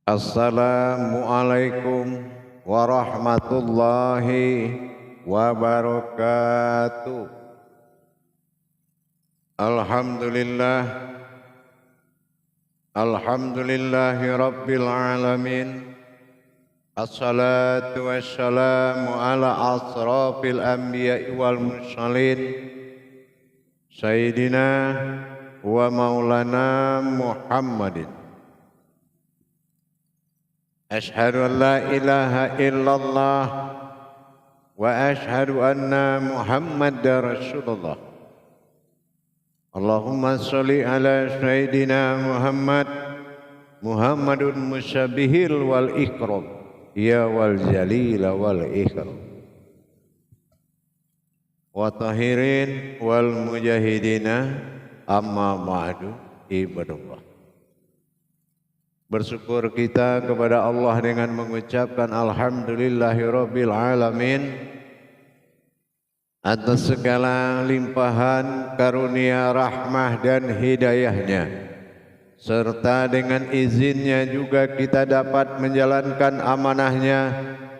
Assalamualaikum warahmatullahi wabarakatuh. Alhamdulillah, alhamdulillahi rabbil alamin. Assalatu wassalamu ala asrafil anbiya'i wal mursalin, Sayyidina wa maulana Muhammadin. Ashhadu an la ilaha illallah wa ashhadu anna Muhammadar Rasulullah. Allahumma sholli ala Sayyidina Muhammadun musyabihil wal ikram, ya wal jalila wal ikram, wa tahirin wal mujahidina, amma ba'du. Ibadallah, bersyukur kita kepada Allah dengan mengucapkan alhamdulillahirabbil alamin atas segala limpahan karunia rahmah dan hidayahnya, serta dengan izinnya juga kita dapat menjalankan amanahnya,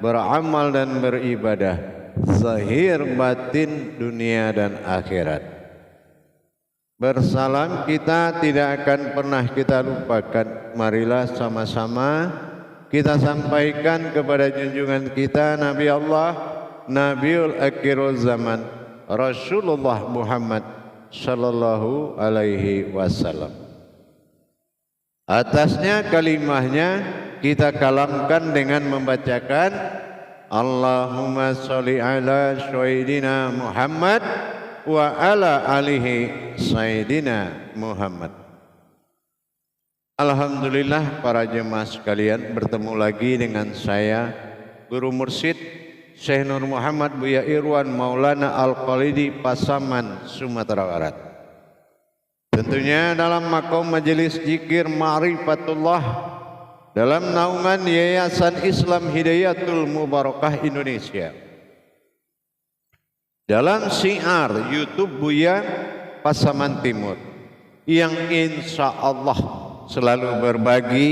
beramal dan beribadah zahir batin dunia dan akhirat. Bersalam kita tidak akan pernah kita lupakan. Marilah sama-sama kita sampaikan kepada junjungan kita Nabi Allah, Nabiul Akhirul Zaman, Rasulullah Muhammad sallallahu alaihi wasallam. Atasnya kalimahnya kita kalamkan dengan membacakan Allahumma sholli ala Sayyidina Muhammad wa ala alihi Sayyidina Muhammad. Alhamdulillah para jemaah sekalian, bertemu lagi dengan saya Guru Mursyid Syekh Nur Muhammad Buya Irwan Maulana Al-Khalidi, Pasaman, Sumatera Barat. Tentunya dalam makom majelis zikir Ma'rifatullah dalam naungan Yayasan Islam Hidayatul Mubarakah Indonesia, dalam syiar YouTube Buya Pasaman Timur, yang insya Allah selalu berbagi,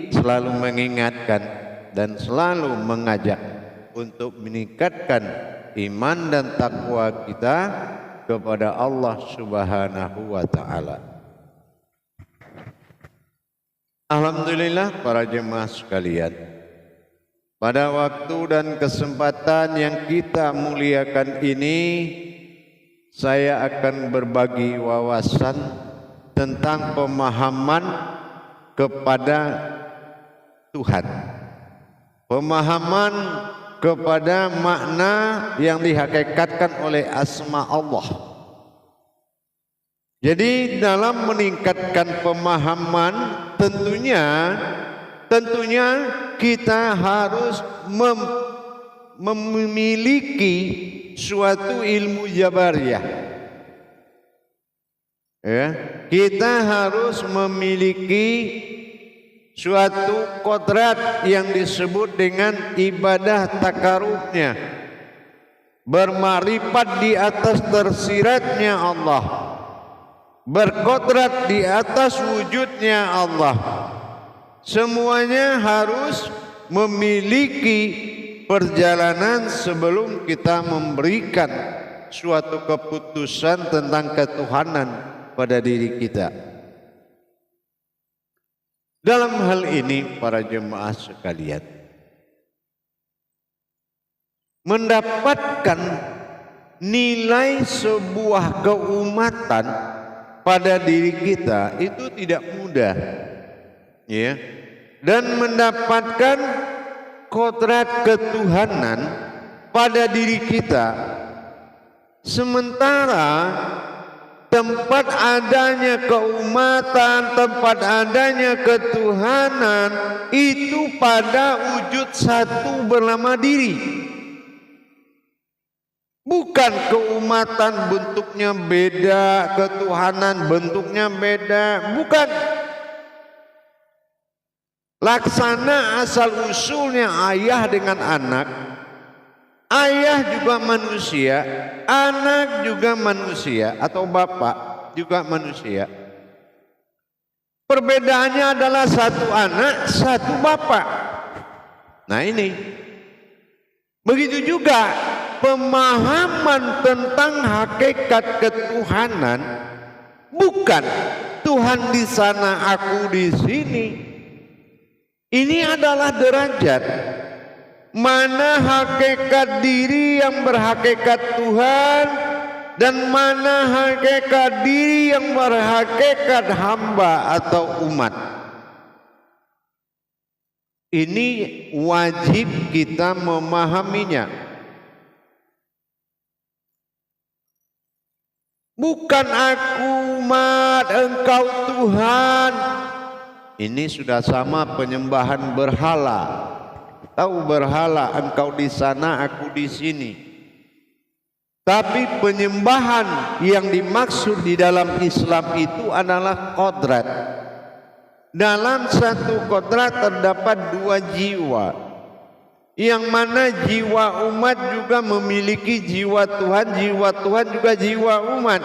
selalu mengingatkan, dan selalu mengajak untuk meningkatkan iman dan takwa kita kepada Allah Subhanahu wa Ta'ala. Alhamdulillah para jemaah sekalian, pada waktu dan kesempatan yang kita muliakan ini, saya akan berbagi wawasan tentang pemahaman kepada Tuhan, pemahaman kepada makna yang dihakikatkan oleh asma Allah. Jadi dalam meningkatkan pemahaman tentunya kita harus memiliki suatu ilmu jabariyah. Ya, kita harus memiliki suatu kodrat yang disebut dengan ibadah takarubnya, bermarifat di atas tersiratnya Allah, berkodrat di atas wujudnya Allah. Semuanya harus memiliki perjalanan sebelum kita memberikan suatu keputusan tentang ketuhanan pada diri kita. Dalam hal ini para jemaah sekalian, mendapatkan nilai sebuah keumatan pada diri kita itu tidak mudah, ya. Dan mendapatkan kodrat ketuhanan pada diri kita, sementara tempat adanya keumatan, tempat adanya ketuhanan itu pada wujud satu bernama diri. Bukan keumatan bentuknya beda, ketuhanan bentuknya beda, bukan. Laksana asal usulnya ayah dengan anak, ayah juga manusia, anak juga manusia, atau bapak juga manusia. Perbedaannya adalah satu anak, satu bapak. Nah ini. Begitu juga pemahaman tentang hakikat ketuhanan, bukan Tuhan di sana, aku di sini. Ini adalah derajat. Mana hakikat diri yang berhakikat Tuhan, dan mana hakikat diri yang berhakikat hamba atau umat. Ini wajib kita memahaminya. Bukan aku umat, engkau Tuhan. Ini sudah sama penyembahan berhala. Tahu berhala, engkau di sana, aku di sini. Tapi penyembahan yang dimaksud di dalam Islam itu adalah kodrat. Dalam satu kodrat terdapat dua jiwa, yang mana jiwa umat juga memiliki jiwa Tuhan juga jiwa umat.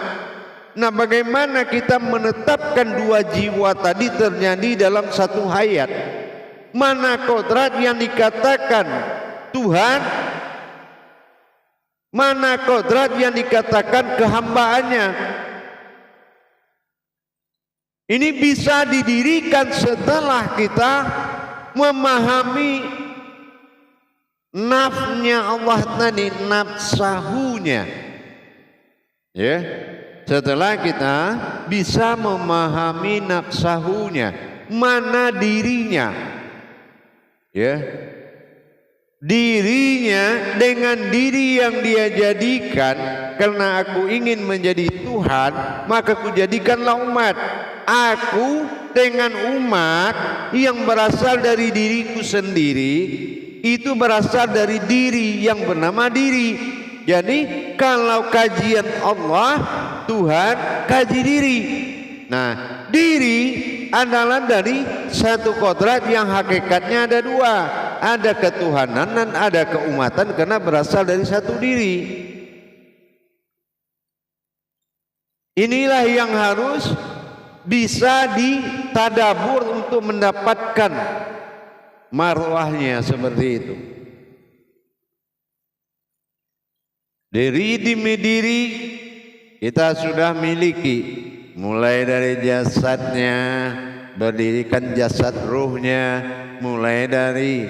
Nah, bagaimana kita menetapkan dua jiwa tadi terjadi dalam satu hayat? Mana kodrat yang dikatakan Tuhan, mana kodrat yang dikatakan kehambaannya. Ini bisa didirikan setelah kita memahami nafnya Allah tadi, nafsahunya. Ya, setelah kita bisa memahami nafsahunya, mana dirinya. Ya, dirinya dengan diri yang dia jadikan, karena aku ingin menjadi Tuhan, maka kujadikanlah umat. Aku dengan umat yang berasal dari diriku sendiri, itu berasal dari diri yang bernama diri. Jadi kalau kajian Allah, Tuhan, kaji diri. Nah, diri adalah dari satu kodrat yang hakikatnya ada dua. Ada ketuhanan dan ada keumatan karena berasal dari satu diri. Inilah yang harus bisa ditadabur untuk mendapatkan marwahnya seperti itu. Diri demi diri kita sudah miliki, mulai dari jasadnya, berdirikan jasad ruhnya, mulai dari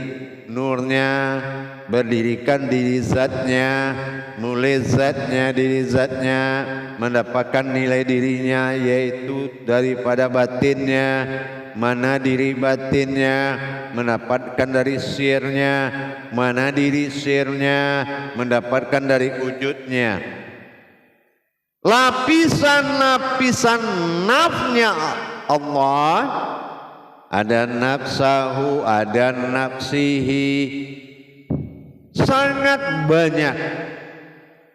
nurnya, berdirikan diri zatnya, mulai zatnya, diri zatnya, mendapatkan nilai dirinya yaitu daripada batinnya. Mana diri batinnya, mendapatkan dari sirnya, mana diri sirnya, mendapatkan dari wujudnya. Lapisan-lapisan nafnya Allah, ada nafsahu, ada nafsihi, sangat banyak.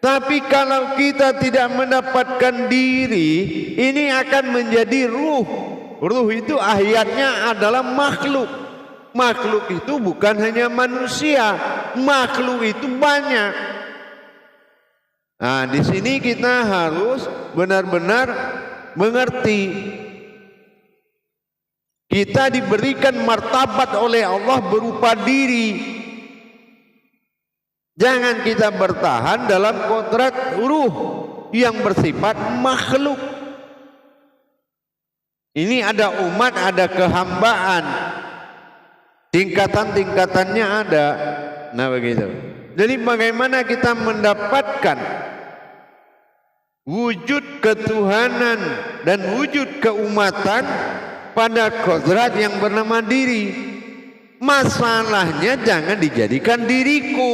Tapi kalau kita tidak mendapatkan diri, ini akan menjadi ruh. Ruh itu ayatnya adalah makhluk. Makhluk itu bukan hanya manusia, makhluk itu banyak. Nah, di sini kita harus benar-benar mengerti. Kita diberikan martabat oleh Allah berupa diri. Jangan kita bertahan dalam kodrat ruh yang bersifat makhluk. Ini ada umat, ada kehambaan. Tingkatan-tingkatannya ada. Nah begitu. Jadi bagaimana kita mendapatkan wujud ketuhanan dan wujud keumatan pada kodrat yang bernama diri. Masalahnya jangan dijadikan diriku,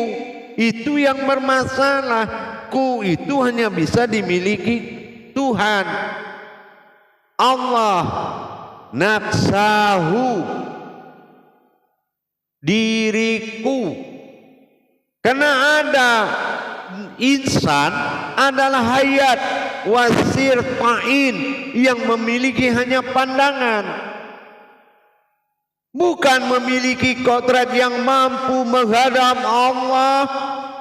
itu yang bermasalah. Ku itu hanya bisa dimiliki Tuhan Allah. Nafsahu, diriku. Karena ada insan adalah hayat wasir ta'in yang memiliki hanya pandangan, bukan memiliki kodrat yang mampu menghadap Allah,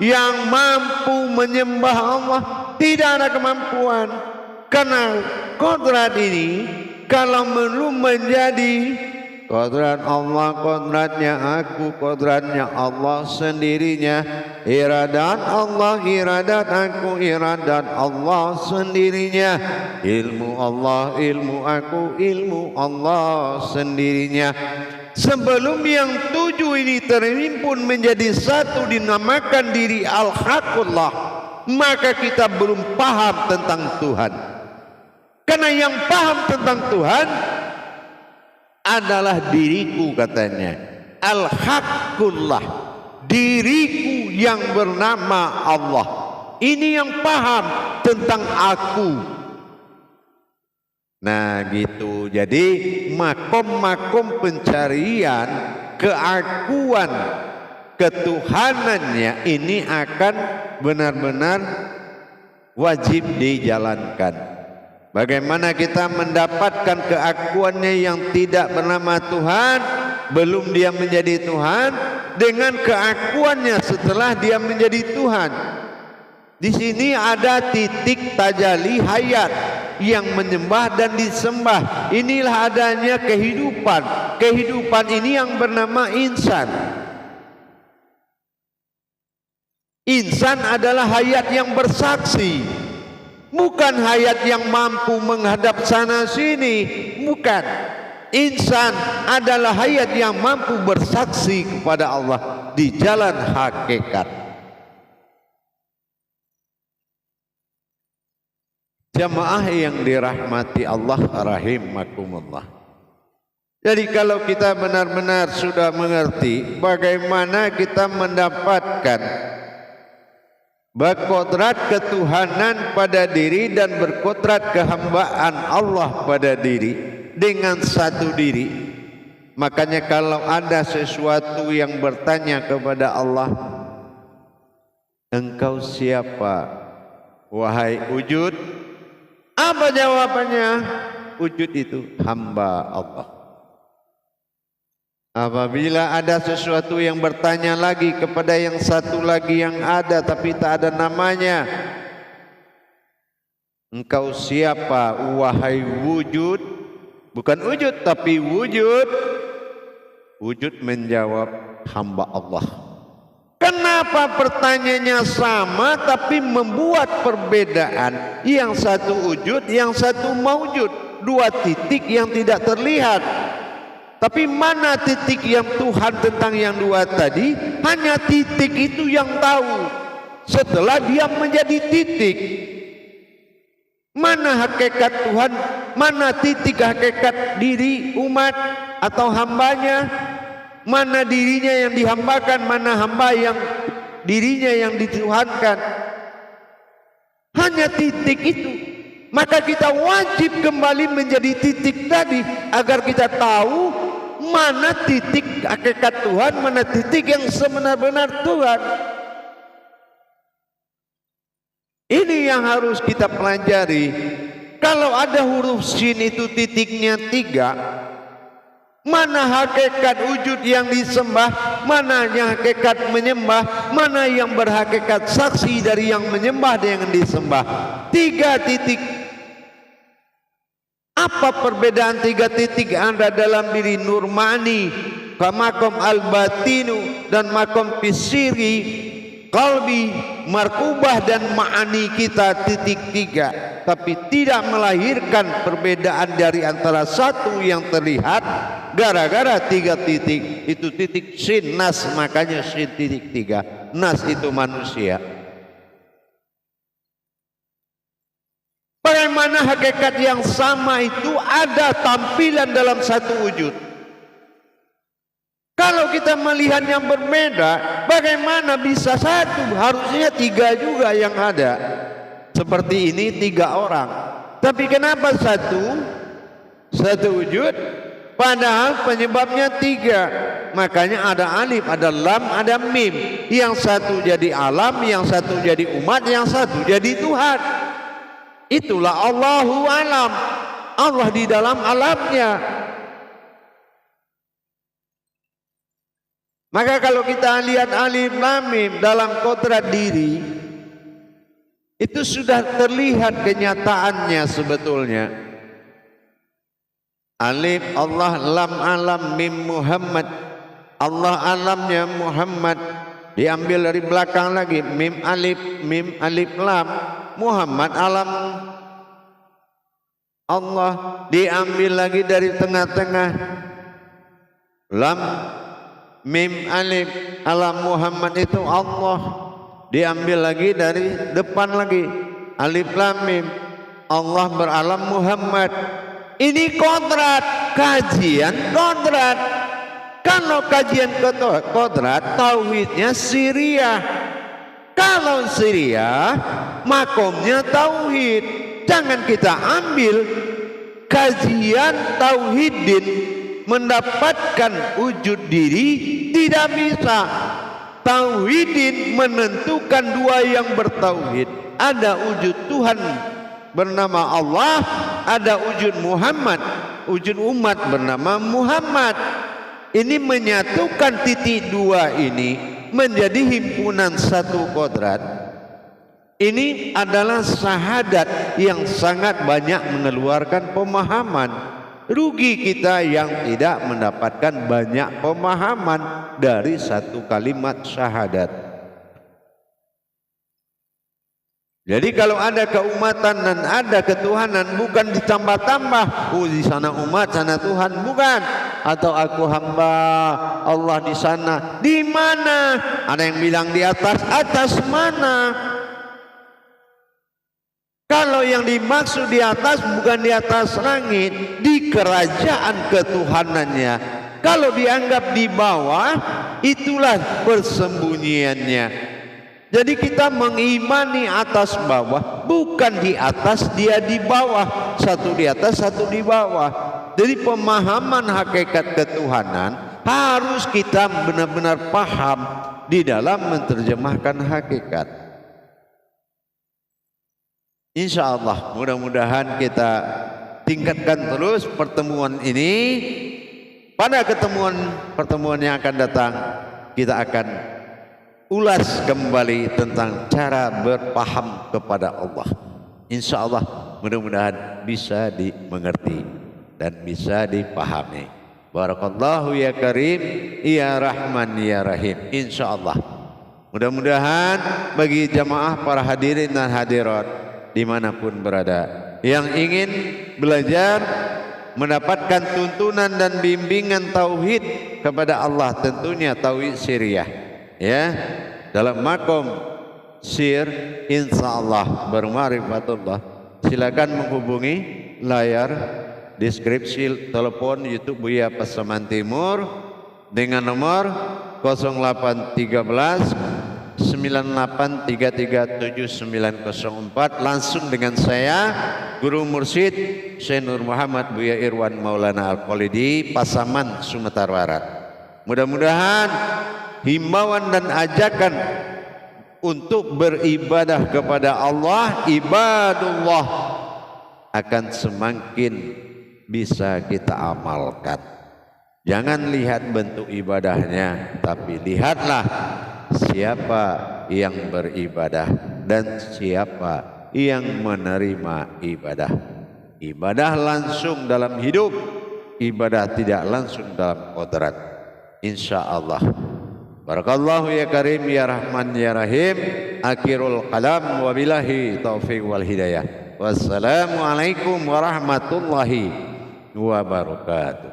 yang mampu menyembah Allah. Tidak ada kemampuan. Karena kodrat ini kalau belum menjadi kodrat Allah, kodratnya aku, kodratnya Allah sendirinya, iradat Allah, iradat aku, iradat Allah sendirinya, ilmu Allah, ilmu aku, ilmu Allah sendirinya. Sebelum yang 7 ini terhimpun menjadi satu dinamakan diri Al-Haqqullah, maka kita belum paham tentang Tuhan. Karena yang paham tentang Tuhan adalah diriku, katanya. Al-Haqqullah, diriku yang bernama Allah. Ini yang paham tentang aku. Nah gitu. Jadi makom-makom pencarian keakuan ketuhanannya ini akan benar-benar wajib dijalankan. Bagaimana kita mendapatkan keakuannya yang tidak bernama Tuhan, belum dia menjadi Tuhan, dengan keakuannya setelah dia menjadi Tuhan. Di sini ada titik tajalli hayat yang menyembah dan disembah. Inilah adanya kehidupan. Kehidupan ini yang bernama insan. Insan adalah hayat yang bersaksi, bukan hayat yang mampu menghadap sana sini, bukan. Insan adalah hayat yang mampu bersaksi kepada Allah di jalan hakikat. Jamaah yang dirahmati Allah rahimakumullah. Jadi kalau kita benar-benar sudah mengerti bagaimana kita mendapatkan berkodrat ketuhanan pada diri dan berkodrat kehambaan Allah pada diri dengan satu diri, makanya kalau ada sesuatu yang bertanya kepada Allah, engkau siapa wahai wujud? Apa jawabannya? Wujud itu hamba Allah. Apabila ada sesuatu yang bertanya lagi kepada yang satu lagi yang ada tapi tak ada namanya, engkau siapa wahai wujud? Bukan wujud tapi wujud. Wujud menjawab hamba Allah. Kenapa pertanyaannya sama tapi membuat perbedaan? Yang satu wujud, yang satu maujud. Dua titik yang tidak terlihat. Tapi mana titik yang Tuhan tentang yang dua tadi? Hanya titik itu yang tahu. Setelah dia menjadi titik, mana hakikat Tuhan? Mana titik hakikat diri umat atau hambanya? Mana dirinya yang dihambakan, mana hamba yang dirinya yang dituhankan. Hanya titik itu. Maka kita wajib kembali menjadi titik tadi agar kita tahu mana titik hakikat Tuhan, mana titik yang sebenar-benar Tuhan. Ini yang harus kita pelajari. Kalau ada huruf sin itu titiknya 3, mana hakikat wujud yang disembah, mana yang hakikat menyembah, mana yang berhakikat saksi dari yang menyembah dan yang disembah. 3 titik. Apa perbedaan 3 titik ada dalam diri Nurmani, makom al-batinu dan makom pisiri, qalbi, markubah dan ma'ani kita titik 3. Tapi tidak melahirkan perbedaan dari antara satu yang terlihat gara-gara 3 titik. Itu titik sin nas, makanya sin titik 3. Nas itu manusia. Bagaimana hakikat yang sama itu ada tampilan dalam satu wujud? Kalau kita melihat yang berbeda, bagaimana bisa satu? Harusnya 3 juga yang ada. Seperti ini 3 orang. Tapi kenapa satu wujud? Padahal penyebabnya 3. Makanya ada alif, ada lam, ada mim. Yang satu jadi alam, yang satu jadi umat, yang satu jadi Tuhan. Itulah Allahu alam. Allah di dalam alamnya. Maka kalau kita lihat alif lam mim dalam kodrat diri, itu sudah terlihat kenyataannya sebetulnya. Alif Allah, lam alam, mim Muhammad. Allah alamnya Muhammad. Diambil dari belakang lagi, mim alif lam. Muhammad alam Allah. Diambil lagi dari tengah-tengah, lam mim alif alam Muhammad itu Allah. Diambil lagi dari depan lagi, alif lam mim Allah beralam Muhammad. Ini kodrat, kajian kodrat. Kalau kajian kodrat, tauhidnya Syria. Kalau Syria, makomnya tauhid. Jangan kita ambil kajian tauhidin mendapatkan wujud diri, tidak bisa. Tauhidin menentukan dua yang bertauhid. Ada wujud Tuhan bernama Allah, ada wujud Muhammad, wujud umat bernama Muhammad. Ini menyatukan titik dua ini menjadi himpunan satu kodrat. Ini adalah syahadat yang sangat banyak mengeluarkan pemahaman. Rugi kita yang tidak mendapatkan banyak pemahaman dari satu kalimat syahadat. Jadi kalau ada keumatan dan ada ketuhanan, bukan ditambah-tambah. Oh, di sana umat, sana Tuhan, bukan. Atau aku hamba Allah di sana. Di mana? Ada yang bilang di atas. Atas mana? Kalau yang dimaksud di atas bukan di atas langit, di kerajaan ketuhanannya. Kalau dianggap di bawah, itulah persembunyiannya. Jadi kita mengimani atas bawah, bukan di atas dia di bawah, satu di atas satu di bawah. Jadi pemahaman hakikat ketuhanan harus kita benar-benar paham di dalam menerjemahkan hakikat. Insya Allah mudah-mudahan kita tingkatkan terus pertemuan ini. Pada pertemuan yang akan datang kita akan ulas kembali tentang cara berpaham kepada Allah. Insya Allah mudah-mudahan bisa dimengerti dan bisa dipahami. Barakallahu ya Karim, ya Rahman ya Rahim. Insya Allah mudah-mudahan bagi jamaah para hadirin dan hadirat dimanapun berada yang ingin belajar mendapatkan tuntunan dan bimbingan tauhid kepada Allah, tentunya tauhid syiriah, ya, dalam makom sir insyaallah bermarifatullah. Silakan menghubungi layar deskripsi telepon YouTube Buya Pasaman Timur dengan nomor 0813 98337904. langsung dengan saya Guru Mursyid Syekh Nur Muhammad Buya Irwan Maulana Al-Qalidi, Pasaman, Sumatera Barat. Mudah-mudahan himbauan dan ajakan untuk beribadah kepada Allah, ibadullah, akan semakin bisa kita amalkan. Jangan lihat bentuk ibadahnya, tapi lihatlah siapa yang beribadah dan siapa yang menerima ibadah. Ibadah langsung dalam hidup, ibadah tidak langsung dalam kodrat. Insya Allah. Barakallahu ya Karim ya Rahman ya Rahim. Akhirul kalam, wabillahi taufiq wal hidayah. Wassalamualaikum warahmatullahi wabarakatuh.